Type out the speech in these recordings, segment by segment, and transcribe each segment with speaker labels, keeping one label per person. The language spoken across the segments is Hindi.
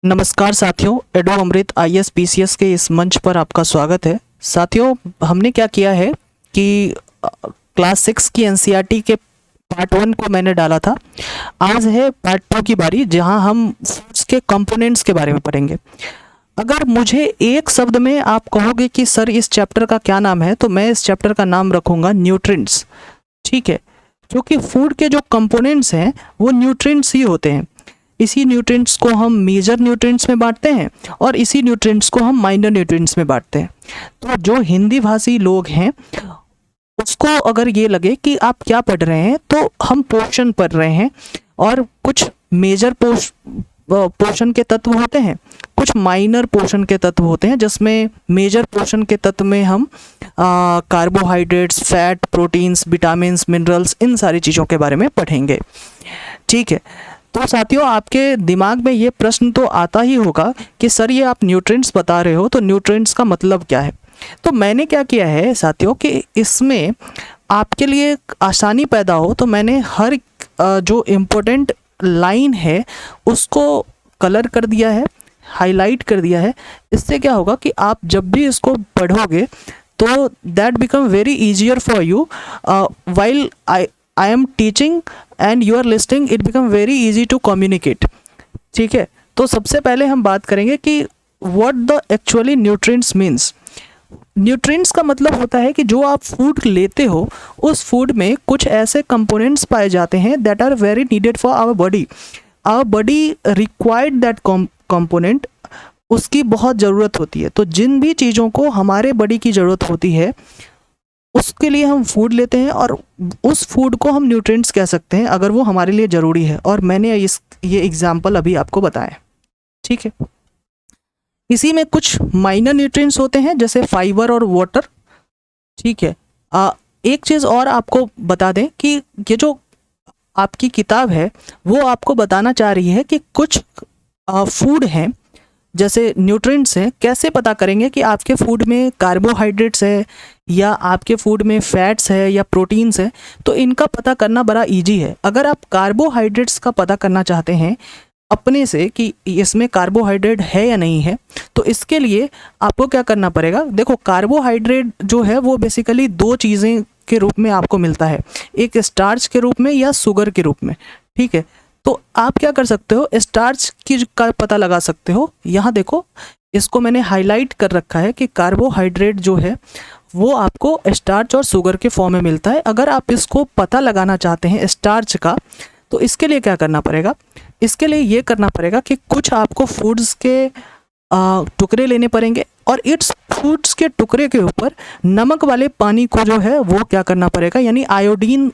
Speaker 1: नमस्कार साथियों, एडो अमृत आईएएस पीसीएस के इस मंच पर आपका स्वागत है। साथियों, हमने क्या किया है कि क्लास 6 की एनसीईआरटी के पार्ट 1 को मैंने डाला था। आज है पार्ट 2 की बारी, जहां हम फूड्स के कंपोनेंट्स के बारे में पढ़ेंगे। अगर मुझे एक शब्द में आप कहोगे कि सर इस चैप्टर का क्या नाम है, तो मैं इस चैप्टर का नाम रखूँगा न्यूट्रिएंट्स। ठीक है, क्योंकि फूड के जो कंपोनेंट्स हैं वो न्यूट्रिएंट्स ही होते हैं। इसी न्यूट्रिएंट्स को हम मेजर न्यूट्रिएंट्स में बांटते हैं और इसी न्यूट्रिएंट्स को हम माइनर न्यूट्रिएंट्स में बांटते हैं। तो जो हिंदी भाषी लोग हैं उसको अगर ये लगे कि आप क्या पढ़ रहे हैं, तो हम पोर्शन पढ़ रहे हैं और कुछ मेजर पोर्शन के तत्व होते हैं, कुछ माइनर पोर्शन के तत्व होते हैं, जिसमें मेजर पोर्शन के तत्व में हम carbohydrates, fat, proteins, vitamins, minerals, इन सारी चीज़ों के बारे में पढ़ेंगे। ठीक है, तो साथियों, आपके दिमाग में ये प्रश्न तो आता ही होगा कि सर ये आप न्यूट्रिएंट्स बता रहे हो, तो न्यूट्रिएंट्स का मतलब क्या है। तो मैंने क्या किया है साथियों कि इसमें आपके लिए आसानी पैदा हो, तो मैंने हर जो इम्पोर्टेंट लाइन है उसको कलर कर दिया है, हाईलाइट कर दिया है। इससे क्या होगा कि आप जब भी इसको पढ़ोगे तो that become very easier for you while I am teaching and you are listening, it become very easy to communicate. ठीक है, तो सबसे पहले हम बात करेंगे कि what the actually nutrients means. Nutrients का मतलब होता है कि जो आप फूड लेते हो उस फूड में कुछ ऐसे कंपोनेंट्स पाए जाते हैं that are very needed for our body. Our body required that component, उसकी बहुत ज़रूरत होती है। तो जिन भी चीज़ों को हमारे बॉडी की ज़रूरत होती है उसके लिए हम फूड लेते हैं और उस फूड को हम न्यूट्रिएंट्स कह सकते हैं अगर वो हमारे लिए ज़रूरी है। और मैंने ये एग्जाम्पल अभी आपको बताया। ठीक है, इसी में कुछ माइनर न्यूट्रिएंट्स होते हैं जैसे फाइबर और वाटर। ठीक है, एक चीज़ और आपको बता दें कि ये जो आपकी किताब है वो आपको बताना चाह रही है कि कुछ फूड हैं जैसे न्यूट्रिएंट्स हैं, कैसे पता करेंगे कि आपके फूड में कार्बोहाइड्रेट्स है या आपके फूड में फैट्स है या प्रोटीन्स है। तो इनका पता करना बड़ा इजी है। अगर आप कार्बोहाइड्रेट्स का पता करना चाहते हैं अपने से कि इसमें कार्बोहाइड्रेट है या नहीं है, तो इसके लिए आपको क्या करना पड़ेगा। देखो, कार्बोहाइड्रेट जो है वो बेसिकली दो चीज़ें के रूप में आपको मिलता है, एक स्टार्च के रूप में या शुगर के रूप में। ठीक है, तो आप क्या कर सकते हो, स्टार्च की का पता लगा सकते हो। यहाँ देखो, इसको मैंने हाईलाइट कर रखा है कि कार्बोहाइड्रेट जो है वो आपको स्टार्च और शुगर के फॉर्म में मिलता है। अगर आप इसको पता लगाना चाहते हैं स्टार्च का, तो इसके लिए क्या करना पड़ेगा, इसके लिए ये करना पड़ेगा कि कुछ आपको फूड्स के टुकड़े लेने पड़ेंगे और इस फूड्स के टुकड़े के ऊपर नमक वाले पानी को जो है वो क्या करना पड़ेगा, यानी आयोडीन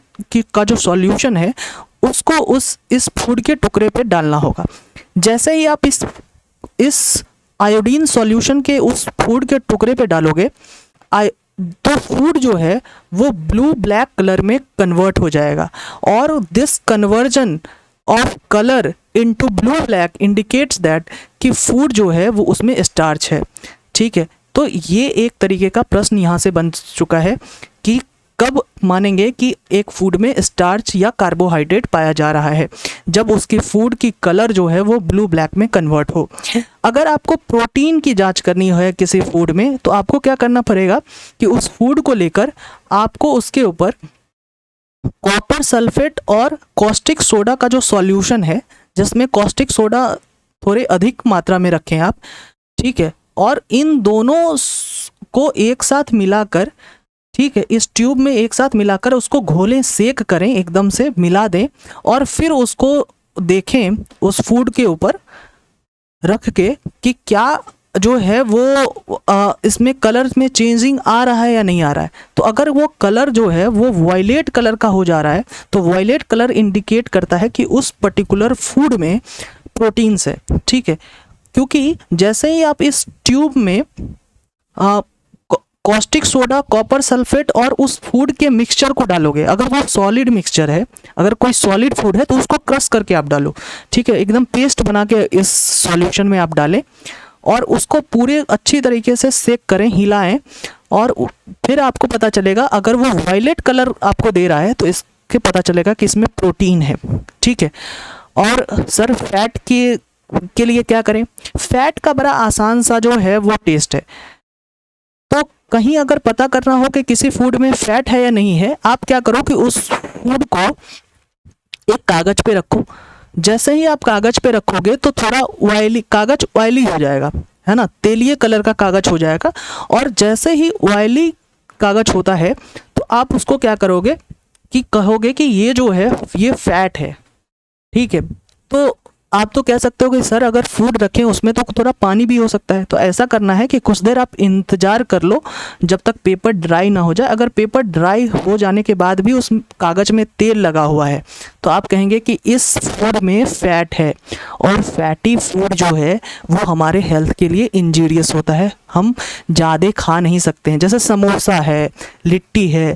Speaker 1: का जो सॉल्यूशन है उसको इस फूड के टुकड़े पे डालना होगा। जैसे ही आप इस आयोडीन सॉल्यूशन के उस फूड के टुकड़े पे डालोगे तो फूड जो है वो ब्लू ब्लैक कलर में कन्वर्ट हो जाएगा। और this conversion of colour into blue black indicates that कि फूड जो है वो उसमें स्टार्च है। ठीक है, तो ये एक तरीके का प्रश्न यहाँ से बन चुका है कि कब मानेंगे कि एक फूड में स्टार्च या कार्बोहाइड्रेट पाया जा रहा है, जब उसकी फूड की कलर जो है वो ब्लू ब्लैक में कन्वर्ट हो। अगर आपको प्रोटीन की जांच करनी है किसी फूड में, तो आपको क्या करना पड़ेगा कि उस फूड को लेकर आपको उसके ऊपर कॉपर सल्फेट और कॉस्टिक सोडा का जो सॉल्यूशन है, जिसमें कॉस्टिक सोडा थोड़े अधिक मात्रा में रखें आप। ठीक है, और इन दोनों को एक साथ मिलाकर, ठीक है, इस ट्यूब में एक साथ मिलाकर उसको घोलें, सेक करें, एकदम से मिला दें और फिर उसको देखें उस फूड के ऊपर रख के कि क्या जो है वो इसमें कलर में चेंजिंग आ रहा है या नहीं आ रहा है। तो अगर वो कलर जो है वो वायलेट कलर का हो जा रहा है, तो वायलेट कलर इंडिकेट करता है कि उस पर्टिकुलर फूड में प्रोटीन्स है। ठीक है, क्योंकि जैसे ही आप इस ट्यूब में कॉस्टिक सोडा, कॉपर सल्फेट और उस फूड के मिक्सचर को डालोगे, अगर वो सॉलिड मिक्सचर है, अगर कोई सॉलिड फूड है तो उसको क्रश करके आप डालो। ठीक है, एकदम पेस्ट बना के इस सॉल्यूशन में आप डालें और उसको पूरे अच्छी तरीके से सेक करें, हिलाएं, और फिर आपको पता चलेगा अगर वो वायलेट कलर आपको दे रहा है तो इसके पता चलेगा कि इसमें प्रोटीन है। ठीक है, और सर फैट की के लिए क्या करें, फैट का बड़ा आसान सा जो है वो टेस्ट है। तो कहीं अगर पता करना हो कि किसी फूड में फैट है या नहीं है, आप क्या करो कि उस फूड को एक कागज पे रखो। जैसे ही आप कागज पे रखोगे तो थोड़ा ऑयली, कागज ऑयली हो जाएगा, है ना, तेलीय कलर का कागज हो जाएगा। और जैसे ही ऑयली कागज होता है तो आप उसको क्या करोगे कि कहोगे कि ये जो है ये फैट है, ठीक है। तो आप तो कह सकते हो कि सर अगर फूड रखें उसमें तो थोड़ा पानी भी हो सकता है। तो ऐसा करना है कि कुछ देर आप इंतज़ार कर लो जब तक पेपर ड्राई ना हो जाए। अगर पेपर ड्राई हो जाने के बाद भी उस कागज़ में तेल लगा हुआ है तो आप कहेंगे कि इस फूड में फ़ैट है। और फैटी फूड जो है वो हमारे हेल्थ के लिए इंजीरियस होता है, हम ज़्यादा खा नहीं सकते हैं। जैसे समोसा है, लिट्टी है,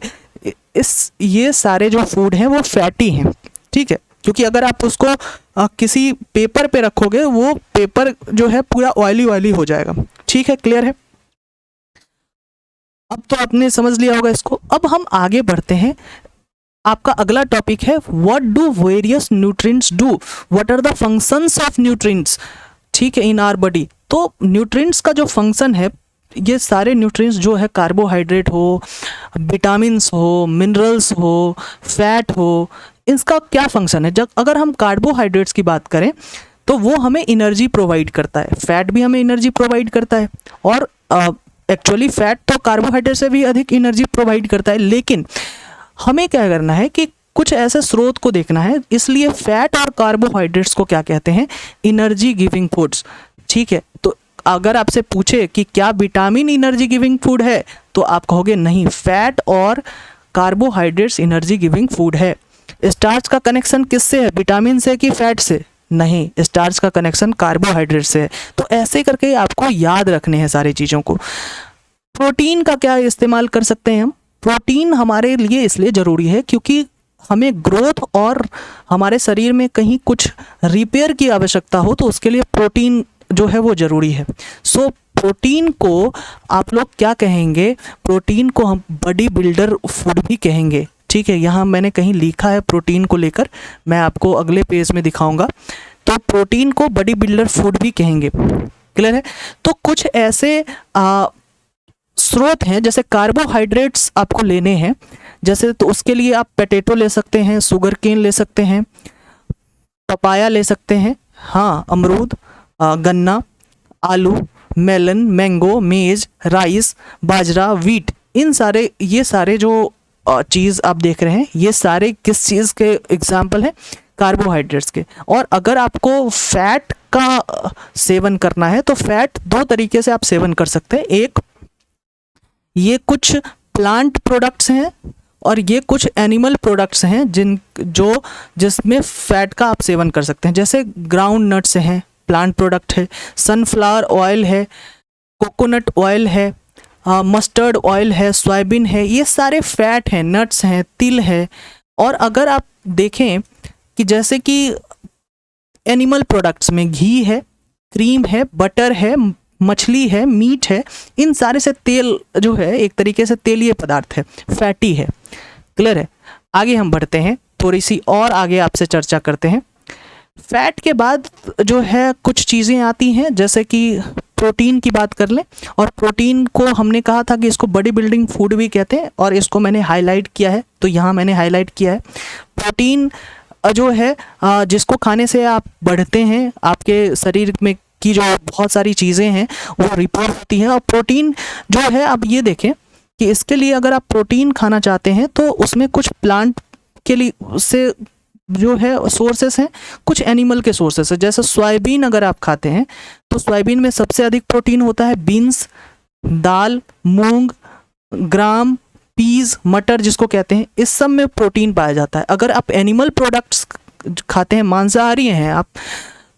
Speaker 1: ये सारे जो फूड हैं वो फैटी हैं, ठीक है। क्योंकि अगर आप उसको किसी पेपर पे रखोगे वो पेपर जो है पूरा ऑयली ऑयली हो जाएगा, ठीक है, क्लियर है। अब तो आपने समझ लिया होगा इसको। अब हम आगे बढ़ते हैं। आपका अगला टॉपिक है what do various nutrients do, what are the functions of nutrients, ठीक है, इन आवर बॉडी। तो न्यूट्रिएंट्स का जो फंक्शन है, ये सारे न्यूट्रिएंट्स जो है, कार्बोहाइड्रेट हो, विटामिन्स हो, मिनरल्स हो, फैट हो, इसका क्या फंक्शन है। जब अगर हम कार्बोहाइड्रेट्स की बात करें तो वो हमें एनर्जी प्रोवाइड करता है, फैट भी हमें एनर्जी प्रोवाइड करता है। और एक्चुअली फैट तो कार्बोहाइड्रेट से भी अधिक एनर्जी प्रोवाइड करता है। लेकिन हमें क्या करना है कि कुछ ऐसे स्रोत को देखना है, इसलिए फैट और कार्बोहाइड्रेट्स को क्या कहते हैं, एनर्जी गिविंग फूड्स, ठीक है। तो अगर आपसे पूछे कि क्या विटामिन एनर्जी गिविंग फूड है तो आप कहोगे नहीं, फैट और कार्बोहाइड्रेट्स एनर्जी गिविंग फूड है। स्टार्च का कनेक्शन किससे है, विटामिन से कि फैट से, नहीं, स्टार्च का कनेक्शन कार्बोहाइड्रेट से है। तो ऐसे करके आपको याद रखने हैं सारी चीज़ों को। प्रोटीन का क्या इस्तेमाल कर सकते हैं हम, प्रोटीन हमारे लिए इसलिए ज़रूरी है क्योंकि हमें ग्रोथ और हमारे शरीर में कहीं कुछ रिपेयर की आवश्यकता हो तो उसके लिए प्रोटीन जो है वो ज़रूरी है। सो प्रोटीन को आप लोग क्या कहेंगे, प्रोटीन को हम बॉडी बिल्डर फूड भी कहेंगे, ठीक है। यहाँ मैंने कहीं लिखा है प्रोटीन को लेकर, मैं आपको अगले पेज में दिखाऊंगा। तो प्रोटीन को बॉडी बिल्डर फूड भी कहेंगे, क्लियर है। तो कुछ ऐसे स्रोत हैं, जैसे कार्बोहाइड्रेट्स आपको लेने हैं, जैसे तो उसके लिए आप पोटैटो ले सकते हैं, शुगर केन ले सकते हैं, पपाया ले सकते हैं, हाँ, अमरूद, गन्ना, आलू, मेलन, मैंगो, मेज, राइस, बाजरा, वीट, इन सारे, ये सारे जो चीज़ आप देख रहे हैं ये सारे किस चीज़ के एग्जाम्पल हैं, कार्बोहाइड्रेट्स के। और अगर आपको फैट का सेवन करना है तो फैट दो तरीके से आप सेवन कर सकते हैं। एक, ये कुछ प्लांट प्रोडक्ट्स हैं और ये कुछ एनिमल प्रोडक्ट्स हैं जिसमें फैट का आप सेवन कर सकते हैं। जैसे ग्राउंड नट्स हैं, प्लांट प्रोडक्ट है, सनफ्लावर ऑयल है, कोकोनट ऑयल है, मस्टर्ड ऑयल है, सोयाबीन है, ये सारे फैट हैं, नट्स हैं, तिल है। और अगर आप देखें कि जैसे कि एनिमल प्रोडक्ट्स में घी है, क्रीम है, बटर है, मछली है, मीट है, इन सारे से तेल जो है एक तरीके से तेलीय पदार्थ है, फैटी है, क्लियर है। आगे हम बढ़ते हैं, थोड़ी सी और आगे आपसे चर्चा करते हैं। फैट के बाद जो है कुछ चीज़ें आती हैं, जैसे कि प्रोटीन की बात कर लें। और प्रोटीन को हमने कहा था कि इसको बॉडी बिल्डिंग फूड भी कहते हैं और इसको मैंने हाईलाइट किया है, तो यहाँ मैंने हाईलाइट किया है। प्रोटीन जो है जिसको खाने से आप बढ़ते हैं, आपके शरीर में की जो बहुत सारी चीज़ें हैं वो रिपेयर होती हैं। और प्रोटीन जो है, आप ये देखें कि इसके लिए अगर आप प्रोटीन खाना चाहते हैं तो उसमें कुछ प्लांट के लिए से जो है सोर्सेस हैं, कुछ एनिमल के सोर्सेस है। जैसे सोयाबीन अगर आप खाते हैं तो सोयाबीन में सबसे अधिक प्रोटीन होता है। बीन्स, दाल, मूंग, ग्राम, पीज, मटर जिसको कहते हैं, इस सब में प्रोटीन पाया जाता है। अगर आप एनिमल प्रोडक्ट्स खाते हैं, मांसाहारी हैं आप,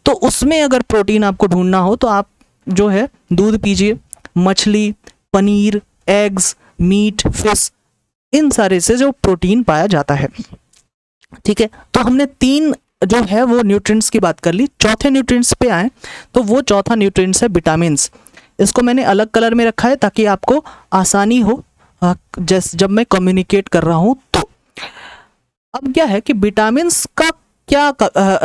Speaker 1: तो उसमें अगर प्रोटीन आपको ढूंढना हो तो आप जो है दूध पीजिए, मछली, पनीर, एग्स, मीट, फिश, इन सारे से जो प्रोटीन पाया जाता है, ठीक है। तो हमने 3 जो है वो न्यूट्रिएंट्स की बात कर ली। चौथे न्यूट्रिएंट्स पे आए तो वो चौथा न्यूट्रिएंट्स है विटामिन्स। इसको मैंने अलग कलर में रखा है ताकि आपको आसानी हो जब मैं कम्युनिकेट कर रहा हूँ। तो अब क्या है कि विटामिन्स का क्या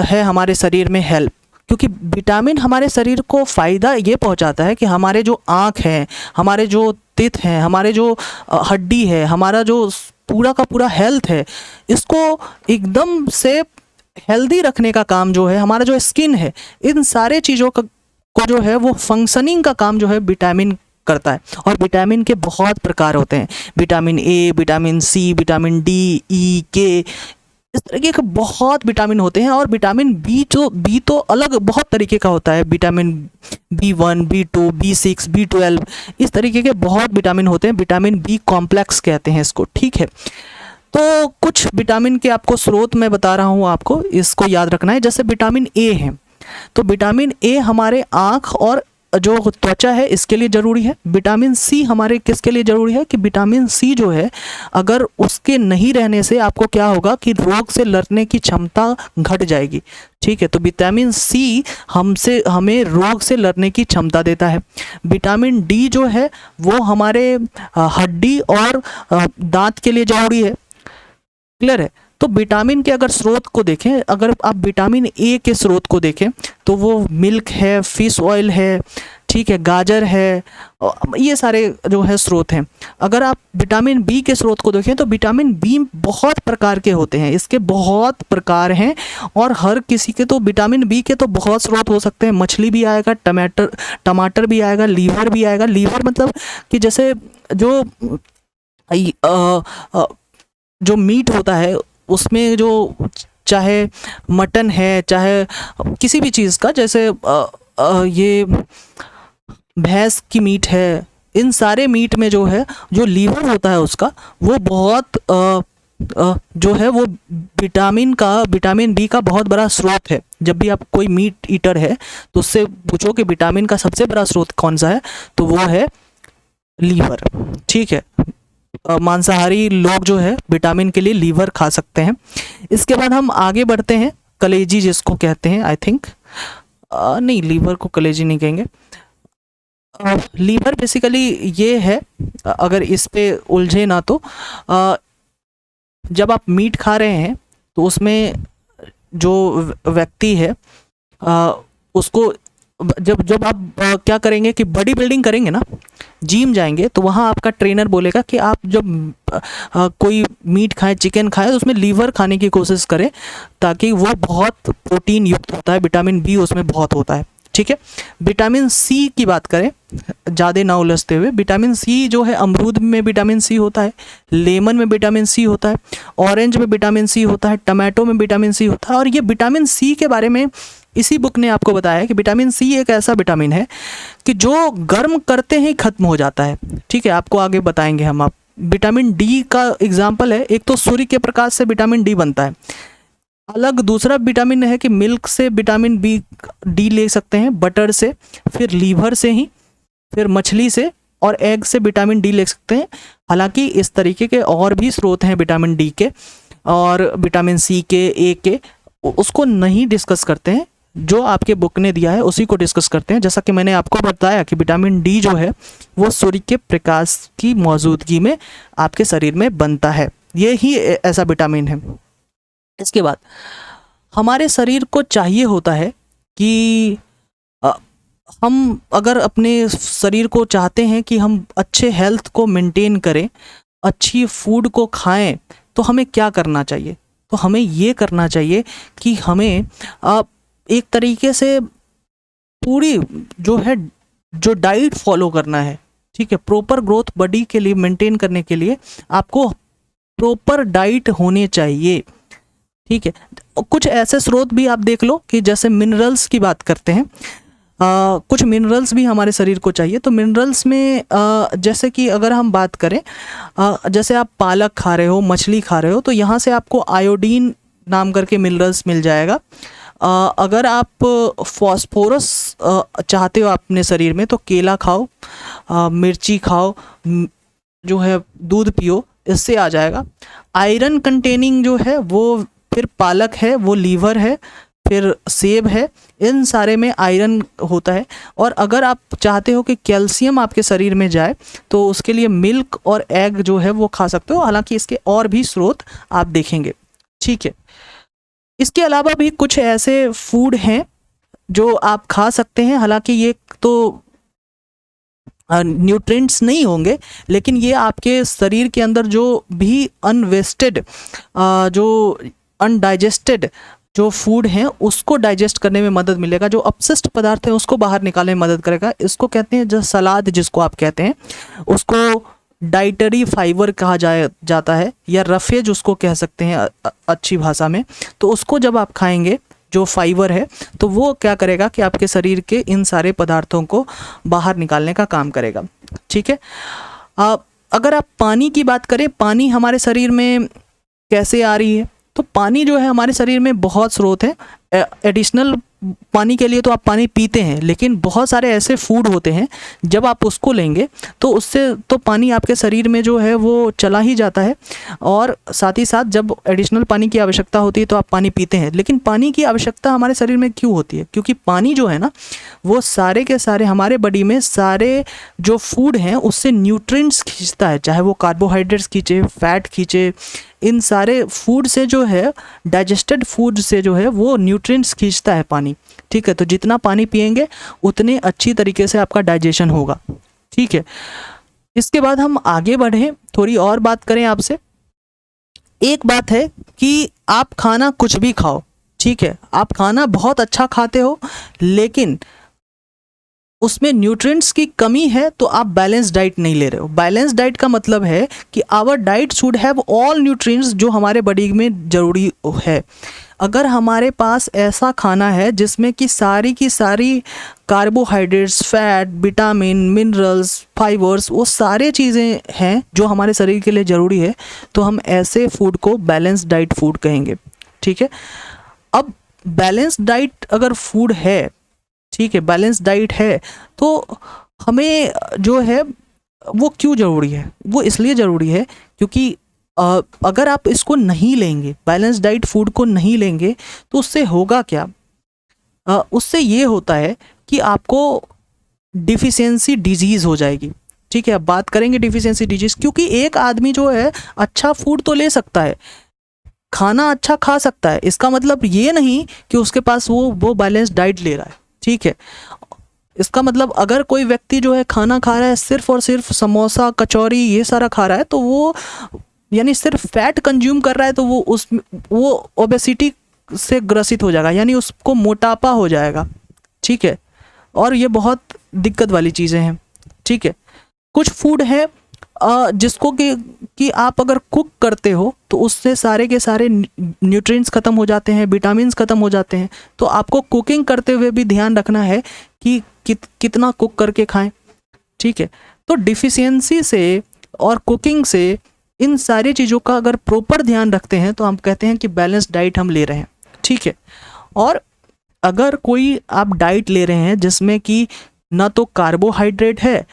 Speaker 1: है हमारे शरीर में हेल्प, क्योंकि विटामिन हमारे शरीर को फ़ायदा ये पहुंचाता है कि हमारे जो आँख है, हमारे जो तित हैं, हमारे जो हड्डी है, हमारा जो पूरा का पूरा हेल्थ है, इसको एकदम से हेल्दी रखने का काम जो है, हमारा जो स्किन है, इन सारे चीज़ों को जो है वो फंक्शनिंग का काम जो है विटामिन करता है। और विटामिन के बहुत प्रकार होते हैं, vitamin A, vitamin C, vitamin D, E, K, इस तरीके के बहुत विटामिन होते हैं। और विटामिन बी तो अलग बहुत तरीके का होता है, vitamin B1, B2, B6, B12, इस तरीके के बहुत विटामिन होते हैं। विटामिन बी कॉम्प्लेक्स कहते हैं इसको, ठीक है। तो कुछ विटामिन के आपको स्रोत मैं बता रहा हूँ, आपको इसको याद रखना है। जैसे विटामिन ए है, तो विटामिन ए हमारे आँख और जो त्वचा है इसके लिए ज़रूरी है। विटामिन सी हमारे किसके लिए ज़रूरी है कि विटामिन सी जो है, अगर उसके नहीं रहने से आपको क्या होगा कि रोग से लड़ने की क्षमता घट जाएगी, ठीक है। तो विटामिन सी हमें रोग से लड़ने की क्षमता देता है। विटामिन डी जो है वो हमारे हड्डी और दांत के लिए ज़रूरी है, क्लियर है। तो विटामिन के अगर स्रोत को देखें, अगर आप विटामिन ए के स्रोत को देखें तो वो मिल्क है, फिश ऑयल है, ठीक है, गाजर है, ये सारे जो है स्रोत हैं। अगर आप विटामिन बी के स्रोत को देखें तो विटामिन बी बहुत प्रकार के होते हैं, इसके बहुत प्रकार हैं। और हर किसी के तो विटामिन बी के तो बहुत स्रोत हो सकते हैं। मछली भी आएगा, टमाटर भी आएगा, लीवर भी आएगा। लीवर मतलब कि जैसे जो मीट होता है उसमें जो चाहे मटन है, चाहे किसी भी चीज़ का, जैसे ये भैंस की मीट है, इन सारे मीट में जो है जो लीवर होता है उसका वो बहुत जो है वो विटामिन बी का बहुत बड़ा स्रोत है। जब भी आप कोई मीट ईटर है तो उससे पूछो कि विटामिन का सबसे बड़ा स्रोत कौन सा है, तो वो है लीवर, ठीक है। मांसाहारी लोग जो है विटामिन के लिए लीवर खा सकते हैं। इसके बाद हम आगे बढ़ते हैं, कलेजी जिसको कहते हैं, आई थिंक नहीं, लीवर को कलेजी नहीं कहेंगे। लीवर बेसिकली ये है, अगर इस पे उलझे ना तो जब आप मीट खा रहे हैं तो उसमें जो व्यक्ति है उसको जब आप क्या करेंगे कि बॉडी बिल्डिंग करेंगे ना, जिम जाएंगे, तो वहाँ आपका ट्रेनर बोलेगा कि आप जब कोई मीट खाएं, चिकन खाएं, तो उसमें लीवर खाने की कोशिश करें, ताकि वो बहुत प्रोटीन युक्त होता है, विटामिन बी उसमें बहुत होता है, ठीक है। विटामिन सी की बात करें, ज़्यादा ना उलझते हुए, विटामिन सी जो है अमरूद में विटामिन सी होता है, लेमन में विटामिन सी होता है, ऑरेंज में विटामिन सी होता है, टमाटो में विटामिन सी होता है। और ये विटामिन सी के बारे में इसी बुक ने आपको बताया है कि विटामिन सी एक ऐसा विटामिन है कि जो गर्म करते ही खत्म हो जाता है, ठीक है। आपको आगे बताएंगे हम। आप विटामिन डी का एग्जाम्पल है, एक तो सूर्य के प्रकाश से विटामिन डी बनता है अलग, दूसरा विटामिन है कि मिल्क से विटामिन डी ले सकते हैं, बटर से, फिर लीवर से ही, फिर मछली से और एग से विटामिन डी ले सकते हैं। हालांकि इस तरीके के और भी स्रोत हैं विटामिन डी के और विटामिन सी के, ए के, उसको नहीं डिस्कस करते हैं। जो आपके बुक ने दिया है उसी को डिस्कस करते हैं। जैसा कि मैंने आपको बताया कि विटामिन डी जो है वो सूर्य के प्रकाश की मौजूदगी में आपके शरीर में बनता है, ये ही ऐसा विटामिन है। इसके बाद हमारे शरीर को चाहिए होता है कि हम अगर अपने शरीर को चाहते हैं कि हम अच्छे हेल्थ को मेंटेन करें, अच्छी फूड को खाएं, तो हमें क्या करना चाहिए? तो हमें ये करना चाहिए कि हमें एक तरीके से पूरी जो डाइट फॉलो करना है, ठीक है। प्रॉपर ग्रोथ बॉडी के लिए मेंटेन करने के लिए आपको प्रॉपर डाइट होने चाहिए, ठीक है। कुछ ऐसे स्रोत भी आप देख लो कि जैसे मिनरल्स की बात करते हैं, कुछ मिनरल्स भी हमारे शरीर को चाहिए। तो मिनरल्स में जैसे कि अगर हम बात करें, जैसे आप पालक खा रहे हो, मछली खा रहे हो, तो यहाँ से आपको आयोडीन नाम करके मिनरल्स मिल जाएगा। अगर आप फॉस्फोरस चाहते हो अपने शरीर में, तो केला खाओ, मिर्ची खाओ, जो है दूध पियो, इससे आ जाएगा। आयरन कंटेनिंग जो है वो फिर पालक है, वो लीवर है, फिर सेब है, इन सारे में आयरन होता है। और अगर आप चाहते हो कि कैल्शियम आपके शरीर में जाए, तो उसके लिए मिल्क और एग जो है वो खा सकते हो। हालांकि इसके और भी स्रोत आप देखेंगे, ठीक है। इसके अलावा भी कुछ ऐसे फूड हैं जो आप खा सकते हैं, हालांकि ये तो न्यूट्रिएंट्स नहीं होंगे, लेकिन ये आपके शरीर के अंदर जो भी अनवेस्टेड, जो अनडाइजेस्टेड जो फूड हैं उसको डाइजेस्ट करने में मदद मिलेगा, जो अपशिष्ट पदार्थ हैं उसको बाहर निकालने में मदद करेगा। इसको कहते हैं जो सलाद जिसको आप कहते हैं, उसको डाइटरी फाइबर कहा जाता है, या रफेज उसको कह सकते हैं अच्छी भाषा में। तो उसको जब आप खाएंगे, जो फाइबर है, तो वो क्या करेगा कि आपके शरीर के इन सारे पदार्थों को बाहर निकालने का काम करेगा। ठीक है। अगर आप पानी की बात करें, पानी हमारे शरीर में कैसे आ रही है, तो पानी जो है हमारे शरीर में बहुत स्रोत है। एडिशनल पानी के लिए तो आप पानी पीते हैं, लेकिन बहुत सारे ऐसे फूड होते हैं जब आप उसको लेंगे तो उससे तो पानी आपके शरीर में जो है वो चला ही जाता है, और साथ ही साथ जब एडिशनल पानी की आवश्यकता होती है तो आप पानी पीते हैं। लेकिन पानी की आवश्यकता हमारे शरीर में क्यों होती है? क्योंकि पानी जो है ना, वो सारे के सारे हमारे बॉडी में सारे जो फूड हैं उससे न्यूट्रिएंट्स खींचता है, चाहे वो कार्बोहाइड्रेट्स खींचे, फैट खींचे, इन सारे फूड से जो है, डाइजेस्टेड फूड से जो है वो न्यूट्रिएंट्स खींचता है पानी। ठीक है। तो जितना पानी पिएंगे उतने अच्छी तरीके से आपका डाइजेशन होगा। ठीक है। इसके बाद हम आगे बढ़ें, थोड़ी और बात करें आपसे। एक बात है कि आप खाना कुछ भी खाओ, ठीक है, आप खाना बहुत अच्छा खाते हो, लेकिन उसमें न्यूट्रिएंट्स की कमी है तो आप बैलेंस डाइट नहीं ले रहे हो। बैलेंस डाइट का मतलब है कि our diet should have all nutrients जो हमारे बॉडी में ज़रूरी है। अगर हमारे पास ऐसा खाना है जिसमें कि सारी की सारी carbohydrates, fat, vitamin, minerals, fibres, वो सारे चीज़ें हैं जो हमारे शरीर के लिए ज़रूरी है, तो हम ऐसे फूड को बैलेंस डाइट फूड कहेंगे। ठीक है। अब बैलेंस डाइट अगर फूड है, ठीक है, बैलेंस डाइट है, तो हमें जो है वो क्यों ज़रूरी है? वो इसलिए ज़रूरी है क्योंकि अगर आप इसको नहीं लेंगे, बैलेंस डाइट फूड को नहीं लेंगे, तो उससे होगा क्या? उससे ये होता है कि आपको डिफिशियंसी डिजीज़ हो जाएगी। ठीक है। अब बात करेंगे डिफिशियंसी डिजीज़, क्योंकि एक आदमी जो है अच्छा फूड तो ले सकता है, खाना अच्छा खा सकता है, इसका मतलब ये नहीं कि उसके पास वो बैलेंस डाइट ले रहा है। ठीक है। इसका मतलब अगर कोई व्यक्ति जो है खाना खा रहा है सिर्फ और सिर्फ समोसा, कचौरी, ये सारा खा रहा है, तो वो यानी सिर्फ फैट कंज्यूम कर रहा है, तो वो ओबेसिटी से ग्रसित हो जाएगा, यानी उसको मोटापा हो जाएगा। ठीक है। और ये बहुत दिक्कत वाली चीज़ें हैं। ठीक है। कुछ फूड है जिसको कि आप अगर कुक करते हो तो उससे सारे के सारे न्यूट्रिएंट्स ख़त्म हो जाते हैं, विटामिन्स ख़त्म हो जाते हैं। तो आपको कुकिंग करते हुए भी ध्यान रखना है कि कितना कुक करके खाएं। ठीक है। तो डिफिशियंसी से और कुकिंग से, इन सारी चीज़ों का अगर प्रॉपर ध्यान रखते हैं तो हम कहते हैं कि बैलेंस डाइट हम ले रहे हैं। ठीक है। और अगर कोई आप डाइट ले रहे हैं जिसमें कि ना तो कार्बोहाइड्रेट है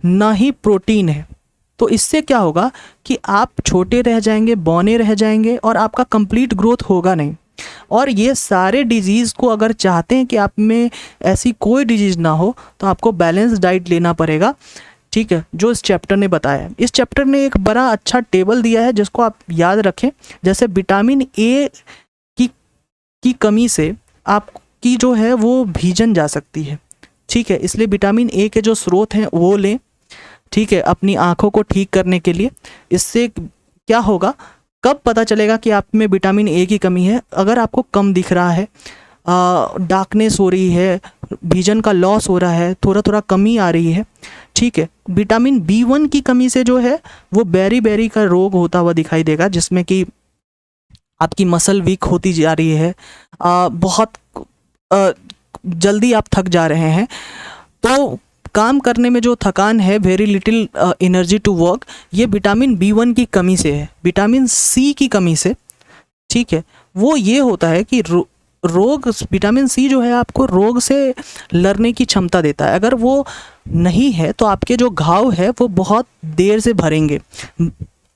Speaker 1: ना ही प्रोटीन है, तो इससे क्या होगा कि आप छोटे रह जाएंगे, बौने रह जाएंगे, और आपका कंप्लीट ग्रोथ होगा नहीं। और ये सारे डिजीज़ को अगर चाहते हैं कि आप में ऐसी कोई डिजीज़ ना हो, तो आपको बैलेंस डाइट लेना पड़ेगा। ठीक है। जो इस चैप्टर ने बताया है, इस चैप्टर ने एक बड़ा अच्छा टेबल दिया है जिसको आप याद रखें। जैसे विटामिन ए की कमी से आपकी जो है वो भीजन जा सकती है। ठीक है। इसलिए विटामिन ए के जो स्रोत हैं वो लें। ठीक है। अपनी आँखों को ठीक करने के लिए। इससे क्या होगा, कब पता चलेगा कि आप में विटामिन ए की कमी है? अगर आपको कम दिख रहा है, डार्कनेस हो रही है, विजन का लॉस हो रहा है, थोड़ा थोड़ा कमी आ रही है। ठीक है। विटामिन B1 की कमी से जो है वो बेरी का रोग होता हुआ दिखाई देगा, जिसमें कि आपकी मसल वीक होती जा रही है, बहुत जल्दी आप थक जा रहे हैं। तो काम करने में जो थकान है, very little energy to work, ये विटामिन B1 की कमी से है, विटामिन C की कमी से। ठीक है। वो ये होता है कि रोग, विटामिन C जो है आपको रोग से लड़ने की क्षमता देता है। अगर वो नहीं है तो आपके जो घाव है वो बहुत देर से भरेंगे,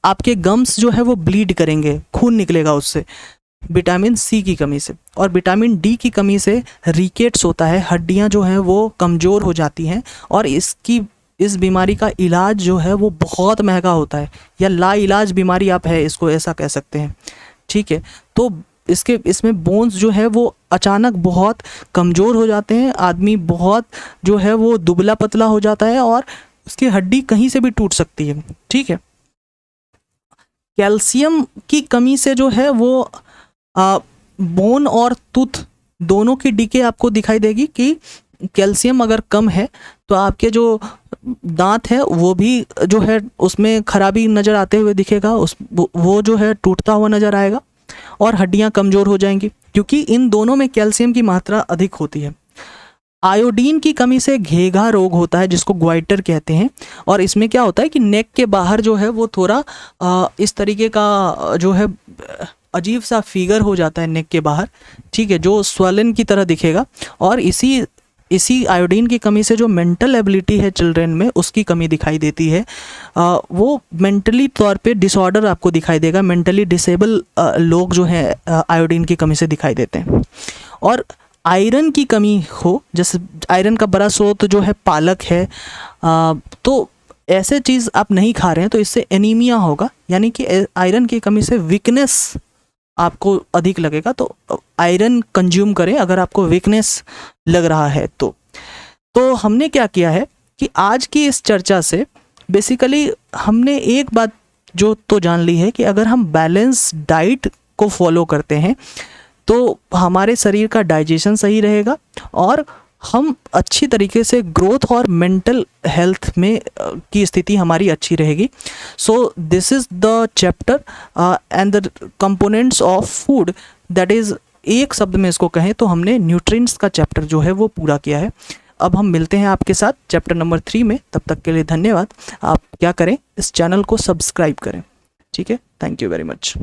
Speaker 1: आपके गम्स जो है वो ब्लीड करेंगे, खून निकलेगा उससे, विटामिन C की कमी से। और विटामिन D की कमी से रिकेट्स होता है, हड्डियां जो हैं वो कमज़ोर हो जाती हैं, और इस बीमारी का इलाज जो है वो बहुत महंगा होता है, या लाइलाज बीमारी आप है इसको ऐसा कह सकते हैं। ठीक है। तो इसमें बोन्स जो है वो अचानक बहुत कमज़ोर हो जाते हैं, आदमी बहुत जो है वो दुबला पतला हो जाता है और उसकी हड्डी कहीं से भी टूट सकती है। ठीक है, कैल्शियम की कमी से जो है वो बोन और टूथ दोनों की डीके आपको दिखाई देगी कि कैल्शियम अगर कम है तो आपके जो दांत है वो भी जो है उसमें खराबी नज़र आते हुए दिखेगा, वो जो है टूटता हुआ नज़र आएगा और हड्डियां कमज़ोर हो जाएंगी, क्योंकि इन दोनों में कैल्शियम की मात्रा अधिक होती है। आयोडीन की कमी से घेघा रोग होता है, जिसको ग्वाइटर कहते हैं, और इसमें क्या होता है कि नेक के बाहर जो है वो थोड़ा इस तरीके का जो है अजीब सा फिगर हो जाता है नेक के बाहर। ठीक है, जो स्वलन की तरह दिखेगा, और इसी आयोडीन की कमी से जो मेंटल एबिलिटी है चिल्ड्रेन में उसकी कमी दिखाई देती है। वो मेंटली तौर पे डिसऑर्डर आपको दिखाई देगा, मेंटली डिसेबल लोग जो हैं आयोडीन की कमी से दिखाई देते हैं। और आयरन की कमी हो, जैसे आयरन का बड़ा स्रोत जो है पालक है, तो ऐसे चीज़ आप नहीं खा रहे हैं तो इससे एनीमिया होगा, यानी कि आयरन की कमी से वीकनेस आपको अधिक लगेगा। तो आयरन कंज्यूम करें अगर आपको वीकनेस लग रहा है तो हमने क्या किया है कि आज की इस चर्चा से बेसिकली हमने एक बात जो तो जान ली है कि अगर हम बैलेंस डाइट को फॉलो करते हैं तो हमारे शरीर का डाइजेशन सही रहेगा और हम अच्छी तरीके से ग्रोथ और मेंटल हेल्थ में की स्थिति हमारी अच्छी रहेगी। So this is the chapter and the components of food, that is, एक शब्द में इसको कहें तो हमने न्यूट्रिएंट्स का चैप्टर जो है वो पूरा किया है। अब हम मिलते हैं आपके साथ चैप्टर नंबर 3 में, तब तक के लिए धन्यवाद। आप क्या करें, इस चैनल को सब्सक्राइब करें। ठीक है, थैंक यू वेरी मच।